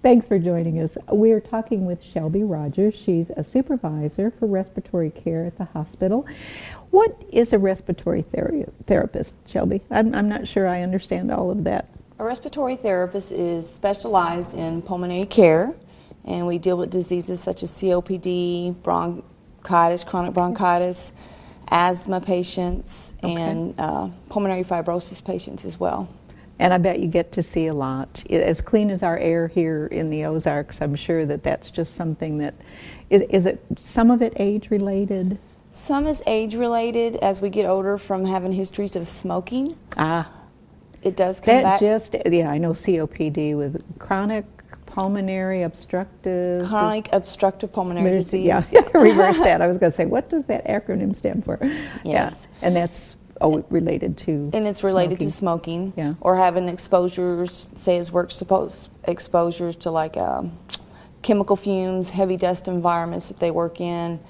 Thanks for joining us. We're talking with Shelby Rodgers. She's a supervisor for respiratory care at the hospital. What is a respiratory therapist, Shelby? I'm not sure I understand all of that. A respiratory therapist is specialized in pulmonary care, and we deal with diseases such as COPD, bronchitis, chronic bronchitis, asthma patients, and pulmonary fibrosis patients as well. And I bet you get to see a lot. As clean as our air here in the Ozarks, I'm sure that that's just something that, is it some of it age-related? Some is age-related as we get older from having histories of smoking. It does come back. Yeah, I know COPD with chronic pulmonary obstructive. Chronic obstructive pulmonary disease. Yeah, reverse that. I was going to say, what does that acronym stand for? Yes. Yeah. And that's related to And it's related to smoking. Yeah. Or having exposures, say as work exposures to like chemical fumes, heavy dust environments that they work in.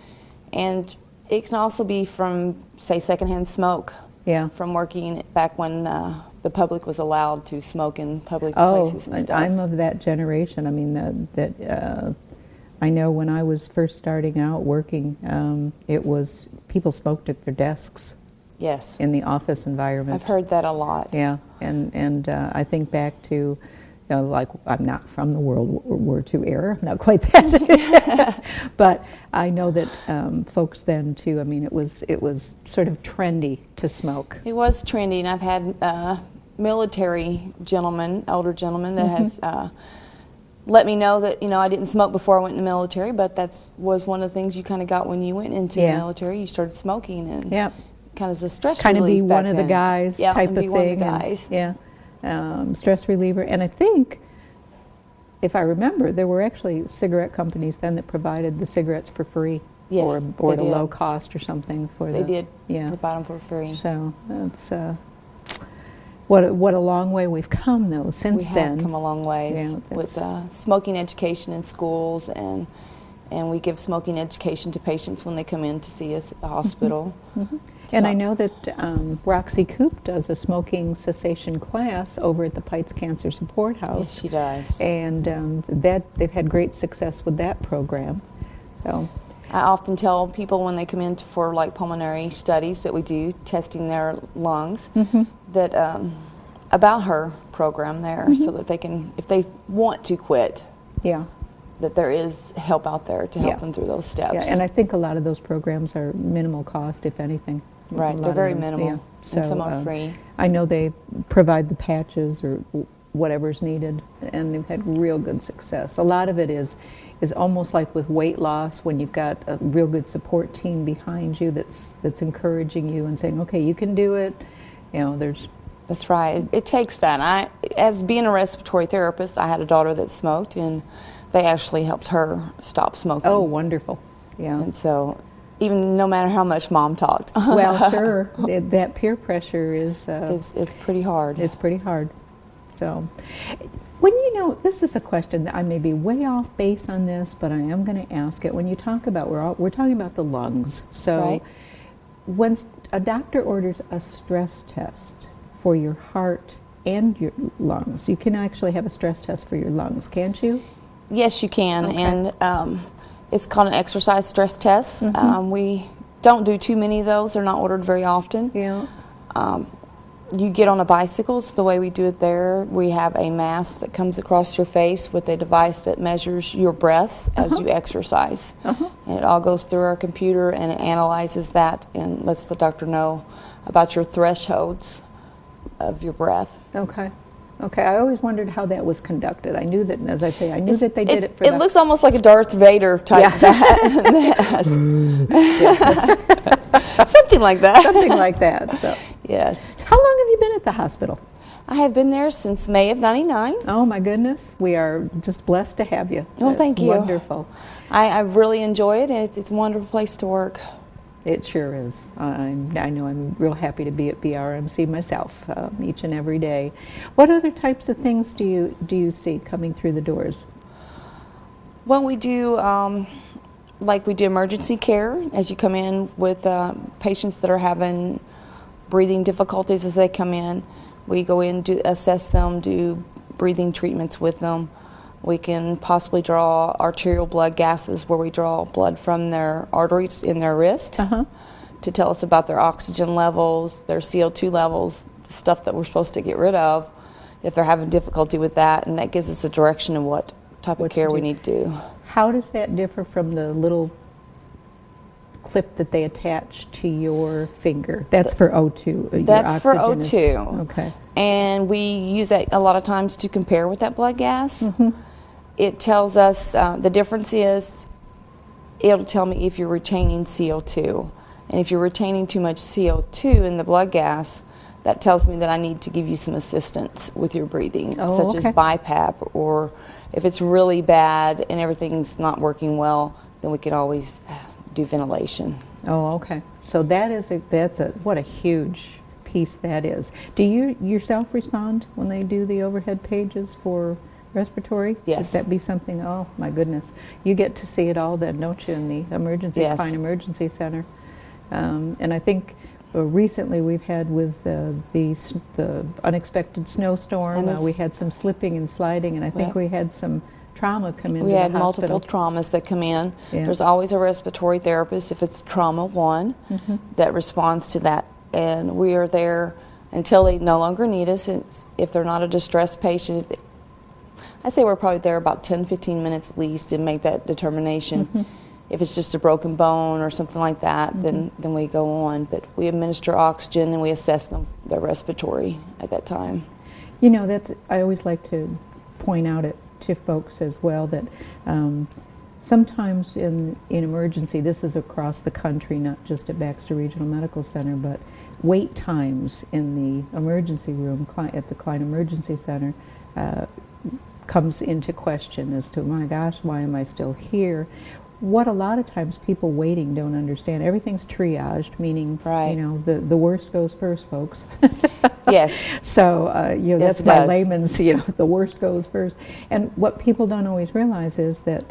And it can also be from, say, secondhand smoke. Yeah. From working back when the public was allowed to smoke in public places and stuff. I'm of that generation. I mean, I know when I was first starting out working, it was people smoked at their desks. Yes. In the office environment. I've heard that a lot. Yeah, and I think back to, like, I'm not from the World War II era, I'm not quite that, but I know that folks then too. I mean, it was sort of trendy to smoke. It was trendy, and I've had military gentlemen, older gentlemen, that has let me know that I didn't smoke before I went in the military, but that was one of the things you kind of got when you went into the military. You started smoking, and kind of as a stress kind relief of be one of the guys type of thing. One of the guys. Stress reliever. And I think, if I remember, there were actually cigarette companies then that provided the cigarettes for free. Yes, or at a low cost or something for They did provide them for free. So that's what a long way we've come though since then. We have come a long ways with smoking education in schools, and we give smoking education to patients when they come in to see us at the hospital. And I know that Roxy Coop does a smoking cessation class over at the Pites Cancer Support House. Yes, she does. And they've had great success with that program. So I often tell people when they come in for like pulmonary studies that we do, testing their lungs, that about her program there, so that they can, if they want to quit, that there is help out there to help them through those steps. Yeah, and I think a lot of those programs are minimal cost, if anything. Right, they're very minimal. So, and some are free. I know they provide the patches or whatever's needed, and they've had real good success. A lot of it is almost like with weight loss, when you've got a real good support team behind you that's encouraging you and saying, okay, you can do it. That's right. It takes that. As being a respiratory therapist, I had a daughter that smoked, and they actually helped her stop smoking. Oh, wonderful. Yeah. And so, even no matter how much Mom talked. Well, sure. That peer pressure is it's pretty hard. It's pretty hard. So, this is a question that I may be way off base on this, but I am going to ask it. When you talk about, we're talking about the lungs. So, when a doctor orders a stress test for your heart and your lungs, you can actually have a stress test for your lungs, can't you? Yes, you can. Okay. And it's called an exercise stress test. We don't do too many of those. They're not ordered very often. Yeah. You get on a bicycle. It's the way we do it there. We have a mask that comes across your face with a device that measures your breaths as you exercise. And it all goes through our computer, and it analyzes that and lets the doctor know about your thresholds of your breath. Okay. I always wondered how that was conducted. I knew that, as I say, that they did it for It looks almost like a Darth Vader type mask. Something like that. Something like that. So. Yes. How long have you been at the hospital? I have been there since May of '99. Oh my goodness. We are just blessed to have you. Well, thank you. Wonderful. I really enjoy it, and it's a wonderful place to work. It sure is. I know I'm real happy to be at BRMC myself each and every day. What other types of things do you see coming through the doors? Well, we do we do emergency care as you come in with patients that are having breathing difficulties as they come in. We go in, assess them, do breathing treatments with them. We can possibly draw arterial blood gases, where we draw blood from their arteries in their wrist to tell us about their oxygen levels, their CO2 levels, the stuff that we're supposed to get rid of if they're having difficulty with that, and that gives us a direction of what type of care we need to do. How does that differ from the little clip that they attach to your finger? That's for O2. That's for O2. Okay. And we use that a lot of times to compare with that blood gas. It tells us, the difference is, it'll tell me if you're retaining CO2. And if you're retaining too much CO2 in the blood gas, that tells me that I need to give you some assistance with your breathing, such as BiPAP, or if it's really bad and everything's not working well, then we can always do ventilation. Oh, okay. So what a huge piece that is. Do you yourself respond when they do the overhead pages for respiratory? Yes. Would that be something, oh my goodness. You get to see it all then, don't you, in the emergency, Klein Emergency Center. And I think recently we've had with the unexpected snowstorm, we had some slipping and sliding, and I think we had some trauma come into the hospital. We had multiple traumas that come in. Yeah. There's always a respiratory therapist, if it's trauma 1, that responds to that. And we are there until they no longer need us. If they're not a distressed patient, I'd say we're probably there about 10-15 minutes at least to make that determination. If it's just a broken bone or something like that, then we go on. But we administer oxygen and we assess their respiratory at that time. You know, I always like to point out to folks as well that sometimes in emergency, this is across the country, not just at Baxter Regional Medical Center, but wait times in the emergency room at the Klein Emergency Center comes into question as to, my gosh, why am I still here? What a lot of times people waiting don't understand. Everything's triaged, meaning, you know, the worst goes first, folks. Yes. So, you know, that's my layman's, you know, the worst goes first. And what people don't always realize is that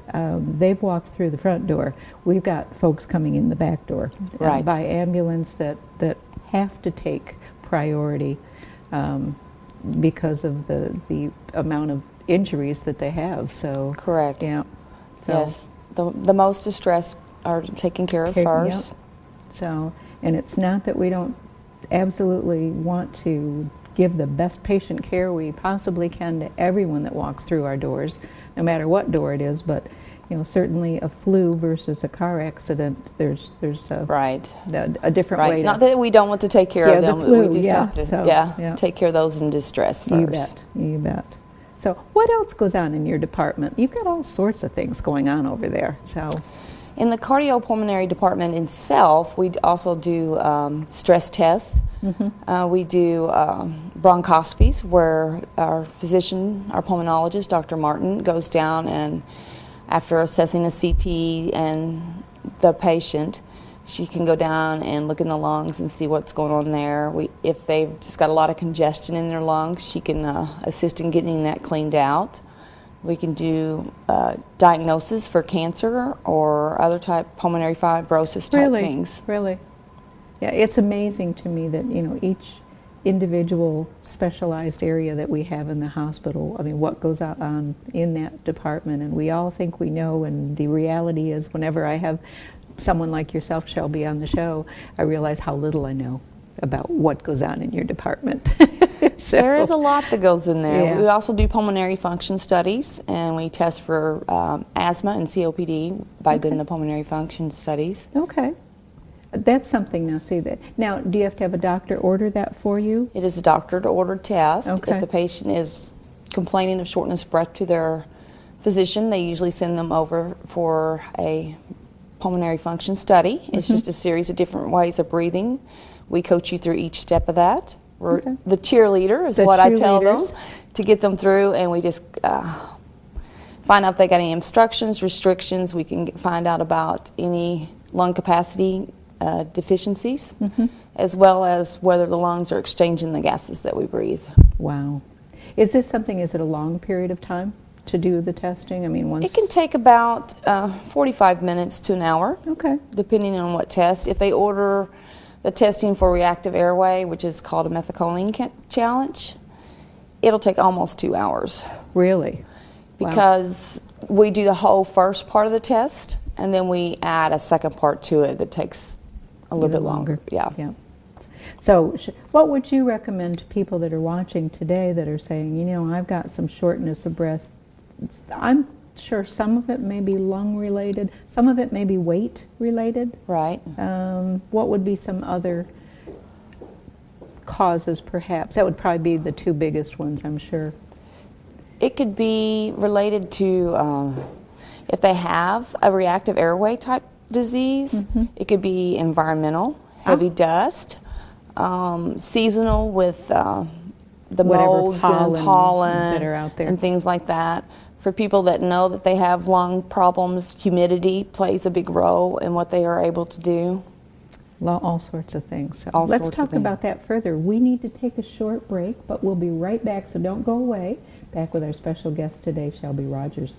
they've walked through the front door. We've got folks coming in the back door by ambulance that have to take priority because of the amount of injuries that they have. So correct. Yeah. So, yes. The most distressed are taken care of first. Yep. So, and it's not that we don't absolutely want to give the best patient care we possibly can to everyone that walks through our doors, no matter what door it is, but you know, certainly a flu versus a car accident, there's a different way to... Not that we don't want to take care of them, the flu, we just have to take care of those in distress first. You bet. So what else goes on in your department? You've got all sorts of things going on over there. So, in the cardiopulmonary department itself, we also do stress tests. We do bronchoscopies, where our physician, our pulmonologist, Dr. Martin, goes down and after assessing a CT and the patient, she can go down and look in the lungs and see what's going on there. If they've just got a lot of congestion in their lungs, she can assist in getting that cleaned out. We can do diagnosis for cancer or other type pulmonary fibrosis type things. Really? Yeah, it's amazing to me that, you know, each individual specialized area that we have in the hospital, I mean, what goes on in that department, and we all think we know, and the reality is whenever I have someone like yourself, Shelby, on the show, I realize how little I know about what goes on in your department. So, there is a lot that goes in there. Yeah. We also do pulmonary function studies, and we test for asthma and COPD by doing the pulmonary function studies. Okay. That's something now, see that. Now, do you have to have a doctor order that for you? It is a doctor-ordered test. Okay. If the patient is complaining of shortness of breath to their physician, they usually send them over for a pulmonary function study. It's just a series of different ways of breathing. We coach you through each step of that. We're the cheerleader is what I tell them to get them through, and we just find out if they got any obstructions, restrictions. We can find out about any lung capacity deficiencies, as well as whether the lungs are exchanging the gases that we breathe. Wow. Is it a long period of time to do the testing? I mean, it can take about 45 minutes to an hour, depending on what test. If they order the testing for reactive airway, which is called a methacholine challenge, it'll take almost 2 hours. Really? because we do the whole first part of the test, and then we add a second part to it that takes a little bit longer. Yeah. So what would you recommend to people that are watching today that are saying, you know, I've got some shortness of breath? I'm sure some of it may be lung related, some of it may be weight related. Right. What would be some other causes perhaps? That would probably be the two biggest ones, I'm sure. It could be related to if they have a reactive airway type disease. It could be environmental, heavy dust, seasonal with the molds and pollen that are out there and things like that. For people that know that they have lung problems, humidity plays a big role in what they are able to do. All sorts of things. So let's talk about that further. We need to take a short break, but we'll be right back, so don't go away. Back with our special guest today, Shelby Rodgers.